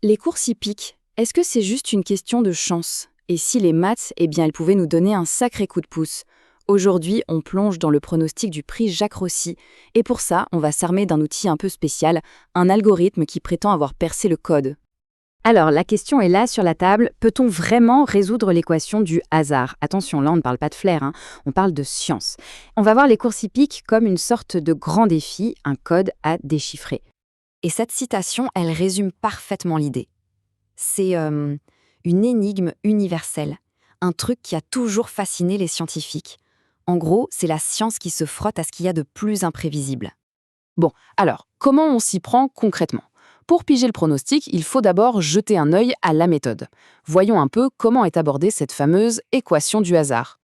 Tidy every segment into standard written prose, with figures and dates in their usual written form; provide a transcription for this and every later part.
Les courses hippiques, est-ce que c'est juste une question de chance? Et si les maths, elles pouvaient nous donner un sacré coup de pouce. Aujourd'hui, on plonge dans le pronostic du prix Jacques Rossi. Et pour ça, on va s'armer d'un outil un peu spécial, un algorithme qui prétend avoir percé le code. Alors, la question est là sur la table. Peut-on vraiment résoudre l'équation du hasard? Attention, là, on ne parle pas de flair, on parle de science. On va voir les courses hippiques comme une sorte de grand défi, un code à déchiffrer. Et cette citation, elle résume parfaitement l'idée. C'est une énigme universelle, un truc qui a toujours fasciné les scientifiques. En gros, c'est la science qui se frotte à ce qu'il y a de plus imprévisible. Bon, alors, comment on s'y prend concrètement? Pour piger le pronostic, il faut d'abord jeter un œil à la méthode. Voyons un peu comment est abordée cette fameuse équation du hasard.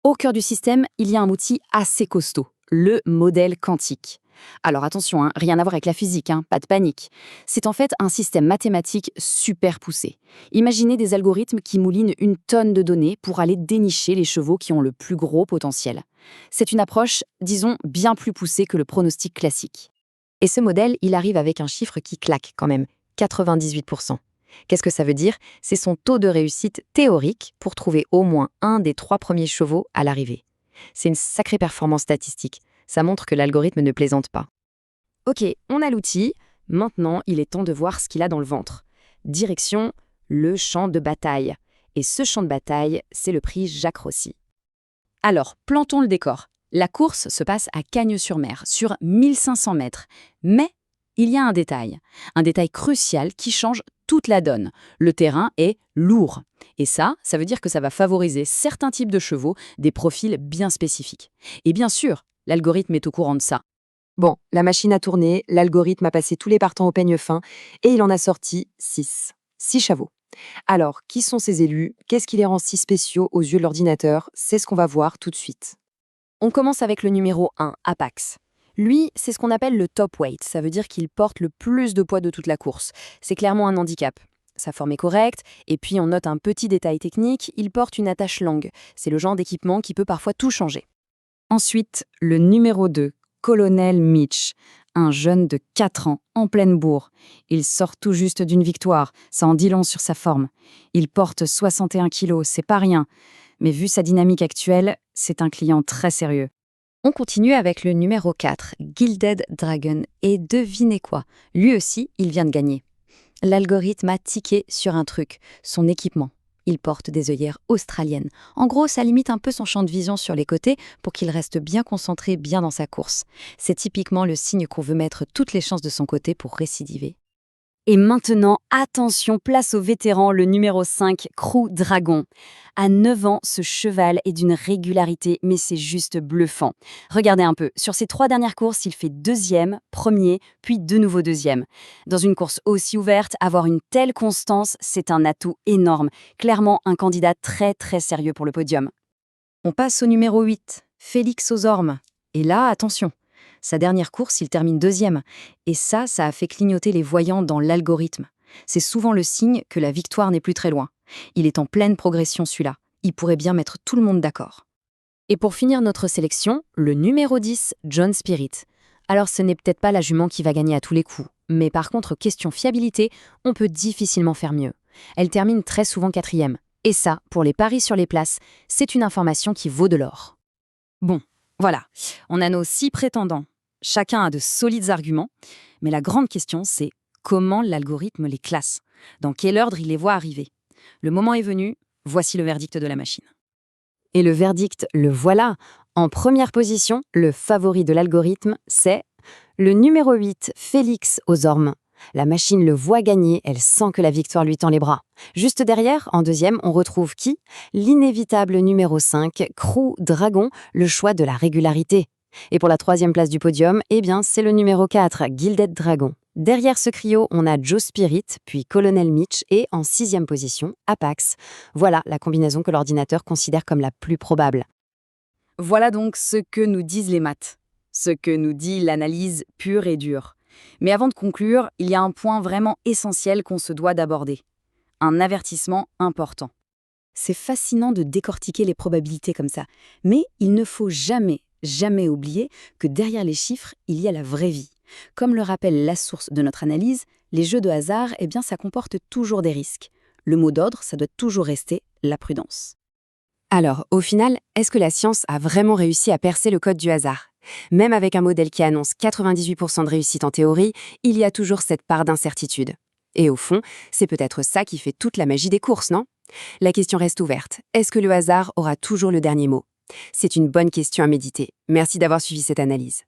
Au cœur du système, il y a un outil assez costaud, le modèle quantique. Alors attention, rien à voir avec la physique, pas de panique. C'est en fait un système mathématique super poussé. Imaginez des algorithmes qui moulinent une tonne de données pour aller dénicher les chevaux qui ont le plus gros potentiel. C'est une approche, disons, bien plus poussée que le pronostic classique. Et ce modèle, il arrive avec un chiffre qui claque quand même, 98%. Qu'est-ce que ça veut dire? C'est son taux de réussite théorique pour trouver au moins un des 3 premiers chevaux à l'arrivée. C'est une sacrée performance statistique. Ça montre que l'algorithme ne plaisante pas. Ok, on a l'outil. Maintenant, il est temps de voir ce qu'il a dans le ventre. Direction, le champ de bataille. Et ce champ de bataille, c'est le prix Jacques Rossi. Alors, plantons le décor. La course se passe à Cagnes-sur-Mer, sur 1500 mètres. Mais il y a un détail crucial qui change toute la donne. Le terrain est lourd. Et ça veut dire que ça va favoriser certains types de chevaux, des profils bien spécifiques. Et bien sûr, l'algorithme est au courant de ça. Bon, la machine a tourné, l'algorithme a passé tous les partants au peigne fin et il en a sorti 6. 6 chevaux. Alors, qui sont ces élus? Qu'est-ce qui les rend si spéciaux aux yeux de l'ordinateur? C'est ce qu'on va voir tout de suite. On commence avec le numéro 1, Apax. Lui, c'est ce qu'on appelle le top weight, ça veut dire qu'il porte le plus de poids de toute la course. C'est clairement un handicap. Sa forme est correcte, et puis on note un petit détail technique, il porte une attache longue. C'est le genre d'équipement qui peut parfois tout changer. Ensuite, le numéro 2, Colonel Mitch, un jeune de 4 ans, en pleine bourre. Il sort tout juste d'une victoire, ça en dit long sur sa forme. Il porte 61 kilos, c'est pas rien. Mais vu sa dynamique actuelle, c'est un client très sérieux. On continue avec le numéro 4, Gilded Dragon, et devinez quoi? Lui aussi, il vient de gagner. L'algorithme a tiqué sur un truc, son équipement. Il porte des œillères australiennes. En gros, ça limite un peu son champ de vision sur les côtés pour qu'il reste bien concentré, bien dans sa course. C'est typiquement le signe qu'on veut mettre toutes les chances de son côté pour récidiver. Et maintenant, attention, place au vétéran, le numéro 5, Crew Dragon. À 9 ans, ce cheval est d'une régularité, mais c'est juste bluffant. Regardez un peu, sur ses 3 dernières courses, il fait 2e, 1er, puis de nouveau 2e. Dans une course aussi ouverte, avoir une telle constance, c'est un atout énorme. Clairement, un candidat très très sérieux pour le podium. On passe au numéro 8, Félix aux Ormes. Et là, attention. Sa dernière course, il termine 2e. Et ça a fait clignoter les voyants dans l'algorithme. C'est souvent le signe que la victoire n'est plus très loin. Il est en pleine progression celui-là. Il pourrait bien mettre tout le monde d'accord. Et pour finir notre sélection, le numéro 10, John Spirit. Alors ce n'est peut-être pas la jument qui va gagner à tous les coups. Mais par contre, question fiabilité, on peut difficilement faire mieux. Elle termine très souvent 4e. Et ça, pour les paris sur les places, c'est une information qui vaut de l'or. Bon. Voilà, on a nos 6 prétendants. Chacun a de solides arguments, mais la grande question, c'est comment l'algorithme les classe? Dans quel ordre il les voit arriver? Le moment est venu, voici le verdict de la machine. Et le verdict, le voilà. En première position, le favori de l'algorithme, c'est le numéro 8, Félix aux Ormes. La machine le voit gagner, elle sent que la victoire lui tend les bras. Juste derrière, en 2e, on retrouve qui? L'inévitable numéro 5, Crew Dragon, le choix de la régularité. Et pour la 3e place du podium, c'est le numéro 4, Gilded Dragon. Derrière ce trio, on a Joe Spirit, puis Colonel Mitch et en 6e position, Apax. Voilà la combinaison que l'ordinateur considère comme la plus probable. Voilà donc ce que nous disent les maths, ce que nous dit l'analyse pure et dure. Mais avant de conclure, il y a un point vraiment essentiel qu'on se doit d'aborder. Un avertissement important. C'est fascinant de décortiquer les probabilités comme ça, mais il ne faut jamais oublier que derrière les chiffres, il y a la vraie vie. Comme le rappelle la source de notre analyse, Les jeux de hasard, eh bien, ça comporte toujours des risques. Le mot d'ordre, ça doit toujours rester la prudence. Alors, au final, est-ce que la science a vraiment réussi à percer le code du hasard? Même avec un modèle qui annonce 98% de réussite en théorie, il y a toujours cette part d'incertitude. Et au fond, c'est peut-être ça qui fait toute la magie des courses, non? La question reste ouverte. Est-ce que le hasard aura toujours le dernier mot? C'est une bonne question à méditer. Merci d'avoir suivi cette analyse.